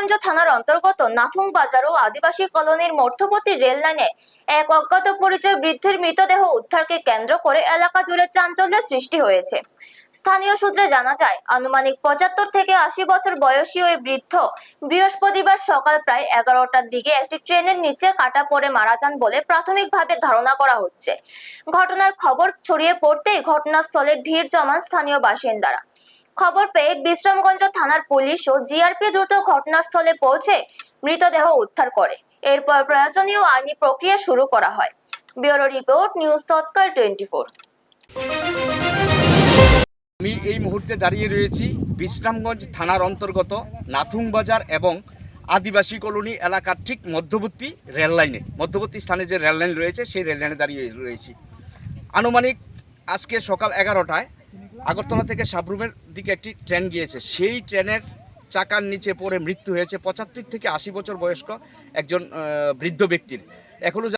বিশ্রামগঞ্জ থানার অন্তর্গত নাথুং বাজার ও আদিবাসী কলোনির মধ্যবর্তী রেল লাইনে এক অজ্ঞাত পরিচয় বৃদ্ধের মৃতদেহ উদ্ধারকে কেন্দ্র করে এলাকা জুড়ে চাঞ্চল্যের সৃষ্টি হয়েছে। স্থানীয় সূত্রে জানা যায়, আনুমানিক ৭৫ থেকে ৮০ বছর বয়সী ওই বৃদ্ধ বৃহস্পতিবার সকাল প্রায় ১১টার দিকে একটি ট্রেনের নিচে কাটা পড়ে মারা যান বলে প্রাথমিকভাবে ধারণা করা হচ্ছে। ঘটনার খবর ছড়িয়ে পড়তেই ঘটনাস্থলে ভিড় জমান স্থানীয় বাসিন্দারা। খবর পেয়ে বিশ্রামগঞ্জ থানার পুলিশ ও জিআরপি দ্রুত ঘটনাস্থলে পৌঁছে মৃতদেহ উদ্ধার করে। এরপর প্রয়োজনীয় আইনি প্রক্রিয়া শুরু করা হয়। ব্যুরো রিপোর্ট, নিউজ তৎকাল 24। আমি এই মুহূর্তে দাঁড়িয়ে রয়েছি বিশ্রামগঞ্জ থানার অন্তর্গত নাথুং বাজার এবং আদিবাসী কলোনি এলাকার ঠিক মধ্যবর্তী স্থানে যে রেল লাইন রয়েছে সেই রেল লাইনে দাঁড়িয়ে রয়েছি। আনুমানিক আজকে সকাল ১১টায় আগরতলা থেকে সাবরুমের দিকে একটি ট্রেন গিয়েছে। সেই ট্রেনের চাকার নিচে পড়ে মৃত্যু হয়েছে ৭৫ থেকে ৮০ বছর বয়স্ক একজন বৃদ্ধ ব্যক্তির। এখনও